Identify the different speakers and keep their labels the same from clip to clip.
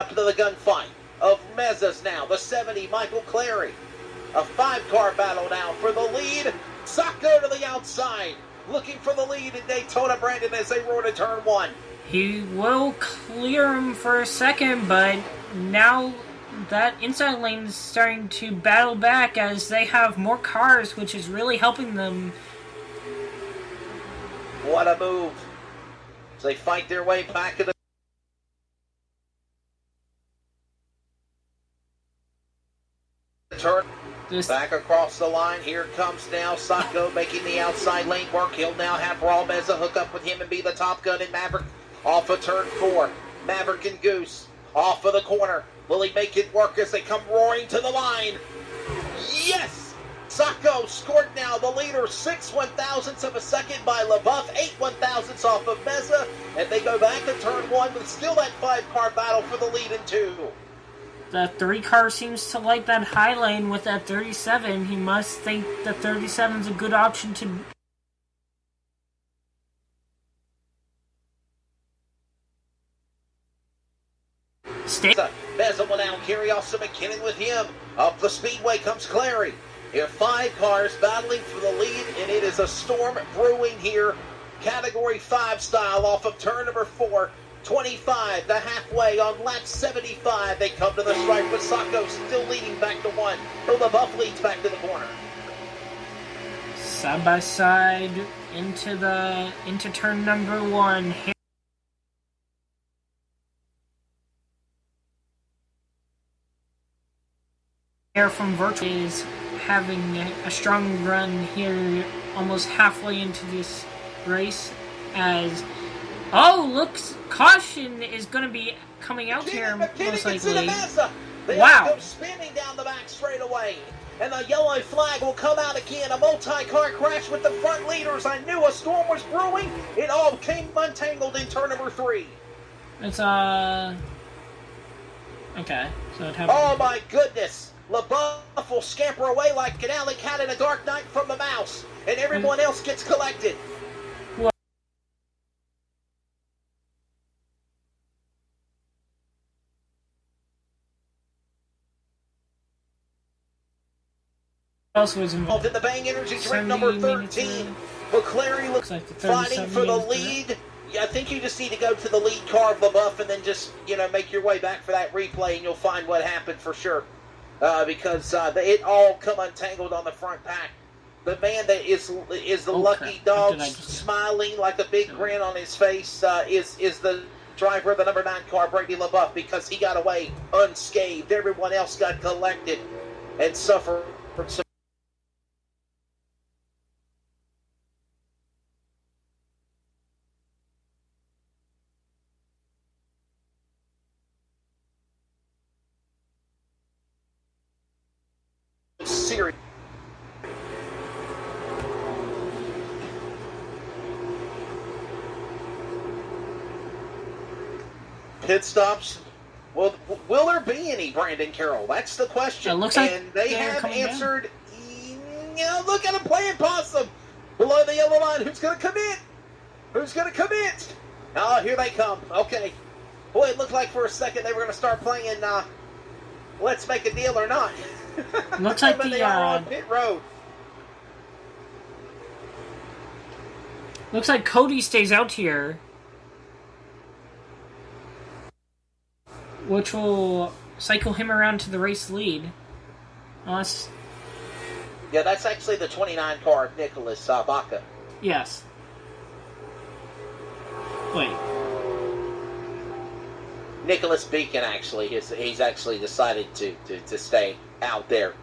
Speaker 1: Up to the gunfight of Mezzas now. The 70, Michael Clary. A 5-car battle now for the lead. Sacco to the outside. Looking for the lead in Daytona, Brandon, as they roar to turn 1.
Speaker 2: He will clear him for a second, but now that inside lane is starting to battle back as they have more cars, which is really helping them.
Speaker 1: What a move. As they fight their way back to the turn. Back across the line. Here comes now Sacco making the outside lane work. He'll now have Raw Meza hook up with him and be the top gun in Maverick. Off of turn 4. Maverick and Goose off of the corner. Will he make it work as they come roaring to the line? Yes! Sacco scored now the leader, 6 1,000ths of a second by LaBeouf, 8 1,000ths off of Meza, and they go back to turn 1 with still that 5-car battle for the lead in 2.
Speaker 2: The 3-car seems to like that high lane with that 37. He must think the 37 is a good option to... stay.
Speaker 1: Meza will now carry Austin McKinnon with him. Up the speedway comes Clary. Here 5 cars battling for the lead, and it is a storm brewing here. Category 5 style off of turn number 4. 25, the halfway on lap 75. They come to the stripe with Sacco still leading back to 1. LaBeouf leads back to the corner.
Speaker 2: Side by side into turn number 1. Here from Virtual is having a strong run here almost halfway into this race as... oh, looks, caution is going to be coming out here most likely.
Speaker 1: Wow. Go spinning down the back straightaway. And the yellow flag will come out again. A multi-car crash with the front leaders. I knew a storm was brewing. It all came untangled in turn number 3.
Speaker 2: It's, okay. So it happened.
Speaker 1: Oh, my goodness. LaBeouf will scamper away like an alley cat in a dark night from the mouse. And everyone else gets collected.
Speaker 2: Else was involved
Speaker 1: in the Bang Energy drink number 13. McClary looks like fighting for the lead. Yeah, I think you just need to go to the lead car of LaBeouf and then just, make your way back for that replay, and you'll find what happened for sure. Because it all come untangled on the front pack. The man that is the lucky dog, smiling like a big grin on his face, is the driver of the number 9 car, Brady LaBeouf, because he got away unscathed. Everyone else got collected and suffered some serious. Pit stops. Well, will there be any, Brandon Carroll? That's the question.
Speaker 2: It looks like
Speaker 1: and they have answered. Look at them playing possum below the yellow line. Who's going to commit? Who's going to commit? Oh, here they come. Okay. Boy, it looked like for a second they were going to start playing Let's Make a Deal or Not.
Speaker 2: Looks like
Speaker 1: they are on pit road.
Speaker 2: Looks like Cody stays out here, which will cycle him around to the race lead.
Speaker 1: Yeah, that's actually the 29 car of Nicholas Baca.
Speaker 2: Yes. Wait.
Speaker 1: Nicholas Beacon, actually, he's actually decided to stay out there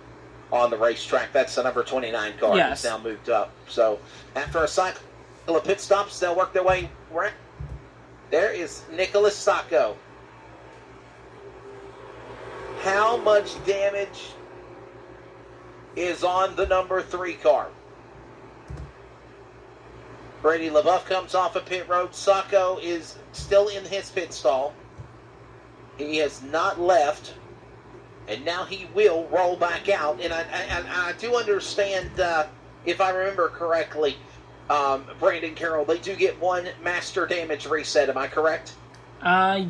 Speaker 1: on the racetrack. That's the number 29 car.
Speaker 2: Yes.
Speaker 1: He's now moved up. So after a cycle of pit stops, they'll work their way around. There is Nicholas Sacco. How much damage is on the number 3 car? Brady LaBeouf comes off of pit road. Sacco is still in his pit stall. He has not left, and now he will roll back out. And I do understand, if I remember correctly, Brandon Carroll, they do get 1 master damage reset. Am I correct?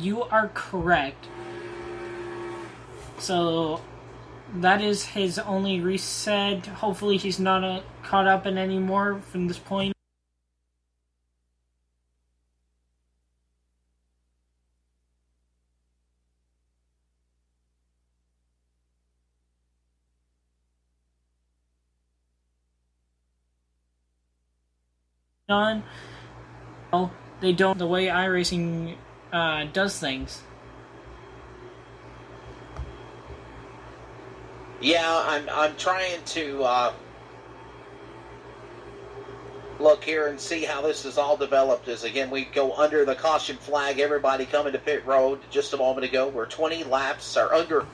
Speaker 2: You are correct. So that is his only reset. Hopefully he's not caught up in any more from this point. On. Well, they don't the way iRacing does things.
Speaker 1: Yeah, I'm trying to look here and see how this is all developed. As again, we go under the caution flag. Everybody coming to pit road just a moment ago. We're 20 laps or under.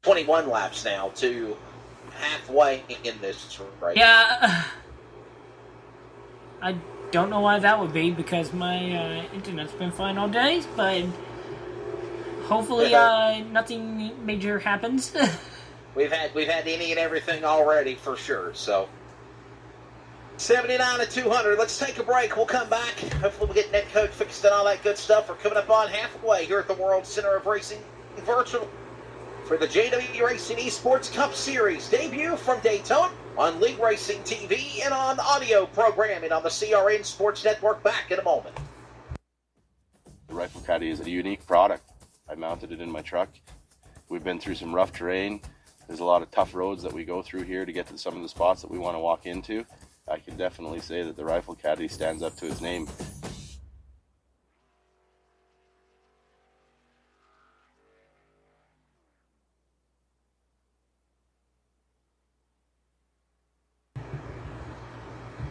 Speaker 1: 21 laps now to halfway in this race.
Speaker 2: Yeah, I don't know why that would be, because my internet's been fine all day, but hopefully nothing major happens.
Speaker 1: We've had any and everything already for sure. So 79 to 200. Let's take a break. We'll come back. Hopefully we'll get netcode fixed and all that good stuff. We're coming up on halfway here at the World Center of Racing Virtual for the JW Racing eSports Cup Series debut from Dayton on League Racing TV and on audio programming on the CRN Sports Network. Back in a moment.
Speaker 3: The Rifle Caddy is a unique product. I mounted it in my truck. We've been through some rough terrain. There's a lot of tough roads that we go through here to get to some of the spots that we want to walk into. I can definitely say that the Rifle Caddy stands up to its name.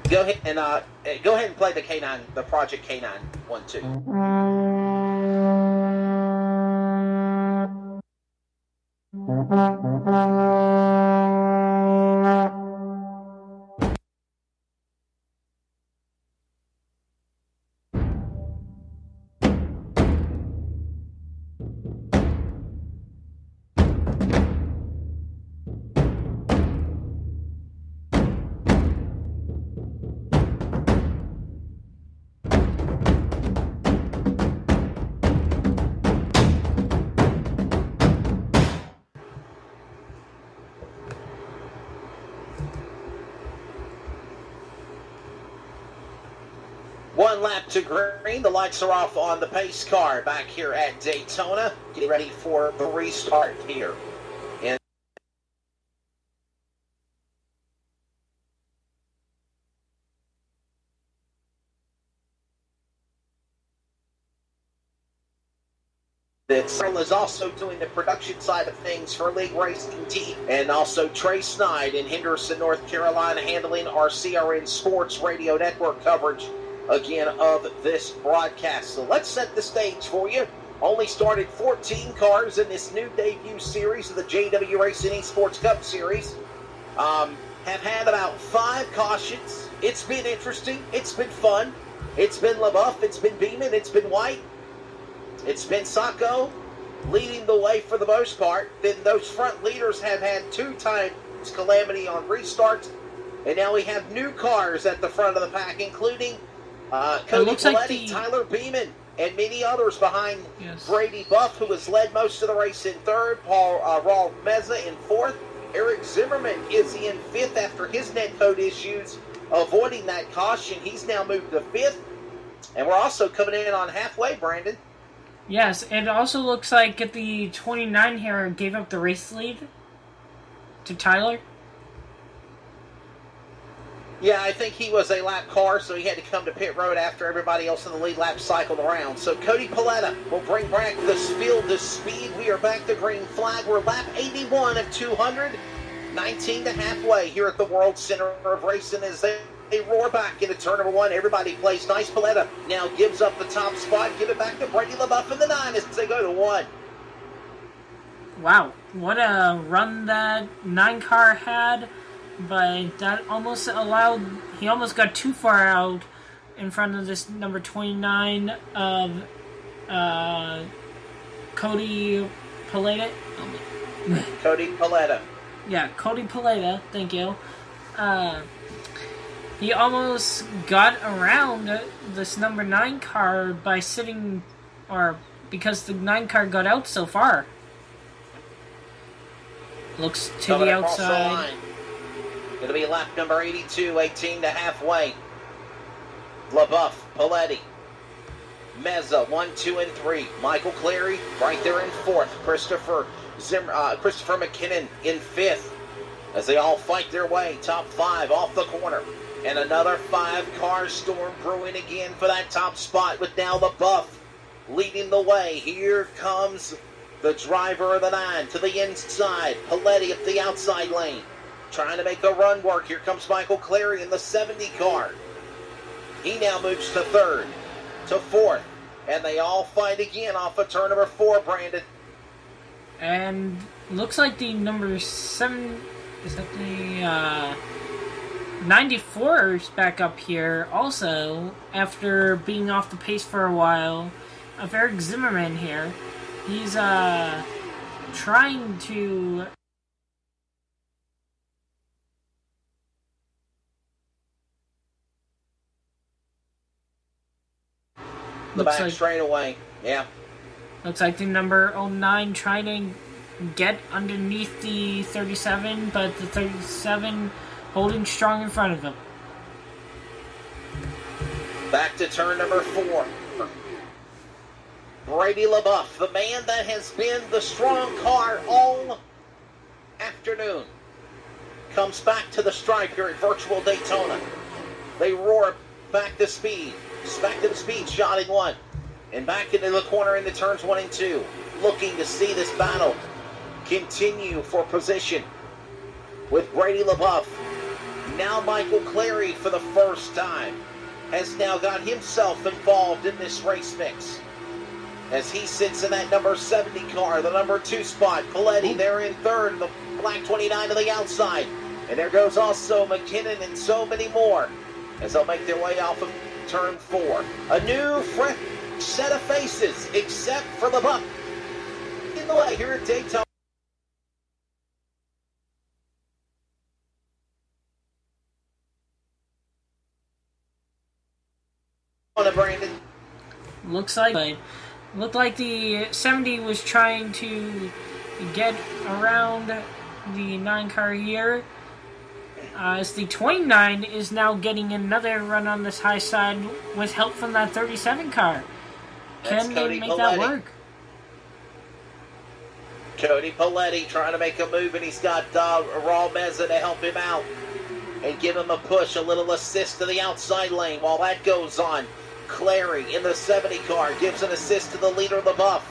Speaker 1: Go ahead and play the K9, the Project K9 1-2. One lap to green. The lights are off on the pace car back here at Daytona. Getting ready for the restart here. And Cyril is also doing the production side of things for League Racing Team, and also Trey Snide in Henderson, North Carolina, handling our CRN Sports Radio Network coverage again of this broadcast. So let's set the stage for you. Only started 14 cars in this new debut series of the JW Racing eSports Cup Series. Have had about 5 cautions. It's been interesting. It's been fun. It's been LaBeouf. It's been Beeman. It's been White. It's been Sacco leading the way for the most part. Then those front leaders have had 2 times calamity on restarts. And now we have new cars at the front of the pack, including Cody Paletti, Tyler Beeman, and many others behind Brady Buff, who has led most of the race in 3rd. Raul Meza in 4th. Eric Zimmerman is in 5th after his netcode issues, avoiding that caution. He's now moved to 5th. And we're also coming in on halfway, Brandon.
Speaker 2: Yes, it also looks like the 29 here gave up the race lead to Tyler.
Speaker 1: Yeah, I think he was a lap car, so he had to come to pit road after everybody else in the lead lap cycled around. So Cody Paletta will bring back this field to speed. We are back to green flag. We're lap 81 of 200, 19 to halfway here at the World Center of Racing as they roar back into turn number 1. Everybody plays nice. Paletta now gives up the top spot. Give it back to Brady LaBeouf in the 9 as they go to 1.
Speaker 2: Wow, what a run that 9 car had. But that almost allowed, he almost got too far out in front of this number 29 of Cody Paletta.
Speaker 1: Cody Paletta.
Speaker 2: Yeah, Cody Paletta, thank you. He almost got around this number 9 car by sitting, or because the 9 car got out so far. Looks to
Speaker 1: Coming
Speaker 2: the
Speaker 1: across
Speaker 2: outside.
Speaker 1: The line. It'll be lap number 82, 18 to halfway. LaBeouf, Paletti, Meza, 1, 2, and 3. Michael Clary right there in 4th. Christopher McKinnon in 5th. As they all fight their way, top 5 off the corner. And another 5-car storm brewing again for that top spot with now LaBeouf leading the way. Here comes the driver of the 9 to the inside. Paletti up the outside lane, trying to make a run work. Here comes Michael Clary in the 70 car. He now moves to 3rd, to 4th, and they all fight again off of turn number 4, Brandon.
Speaker 2: And looks like the number 7, is that the 94 is back up here also, after being off the pace for a while. Of Eric Zimmerman here. He's trying to
Speaker 1: the back straightaway. Yeah.
Speaker 2: Looks like the number 09 trying to get underneath the 37, but the 37 holding strong in front of them.
Speaker 1: Back to turn number 4. Brady LaBeouf, the man that has been the strong car all afternoon, comes back to the stripe here at Virtual Daytona. They roar back to speed. Back to the speed, shotting 1. And back into the corner into turns 1 and 2. Looking to see this battle continue for position with Brady LaBeouf. Now Michael Clary, for the first time, has now got himself involved in this race mix, as he sits in that number 70 car, the number 2 spot. Paletti there in 3rd, the black 29 to the outside. And there goes also McKinnon and so many more as they'll make their way off of turn 4. A new fresh set of faces, except for LaBeouf in the way here at Dayton. Brandon.
Speaker 2: Looked like the 70 was trying to get around the 9 car here. As the 29 is now getting another run on this high side with help from that 37 car. Can they make that work?
Speaker 1: Cody Paletti trying to make a move, and he's got Raul Meza to help him out and give him a push, a little assist to the outside lane. While that goes on, Clary in the 70 car gives an assist to the leader, LaBeouf,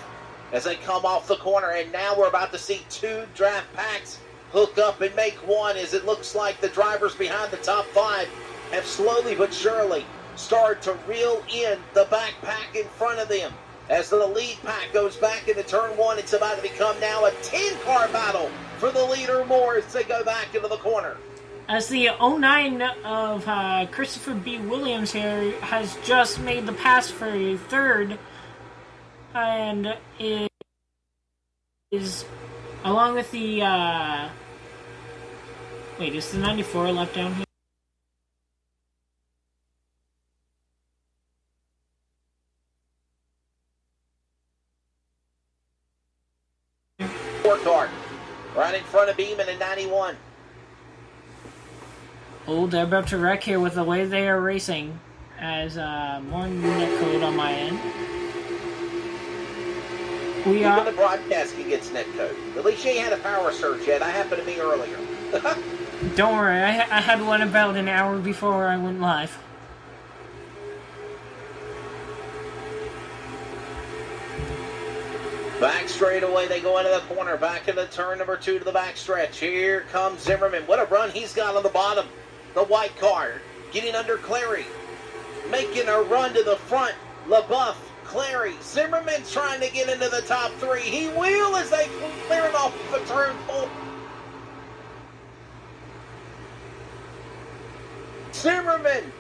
Speaker 1: as they come off the corner. And now we're about to see 2 draft packs hook up and make one, as it looks like the drivers behind the top 5 have slowly but surely started to reel in the back pack in front of them. As the lead pack goes back into turn 1, it's about to become now a 10-car battle for the leader more as they go back into the corner.
Speaker 2: As the 09 of Christopher B. Williams here has just made the pass for 3rd, and is along with the wait, is the 94 left down here?
Speaker 1: Car right in front of Beeman in 91.
Speaker 2: Oh, they're about to wreck here with the way they are racing. As more net code on my end.
Speaker 1: Even the broadcasting gets net code. At least you ain't had a power surge yet. I happened to me earlier.
Speaker 2: Don't worry, I had one about an hour before I went live.
Speaker 1: Back straightaway, they go into the corner. Back into turn number 2 to the back stretch. Here comes Zimmerman. What a run he's got on the bottom. The white car getting under Clary. Making a run to the front. LaBeouf, Clary. Zimmerman's trying to get into the top 3. He will as they clear him off the turn 4. Zimmerman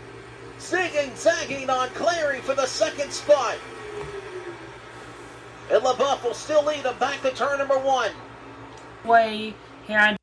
Speaker 1: zigging, zagging on Clary for the 2nd spot. And LaBeouf will still lead him back to turn number 1.
Speaker 2: Way here.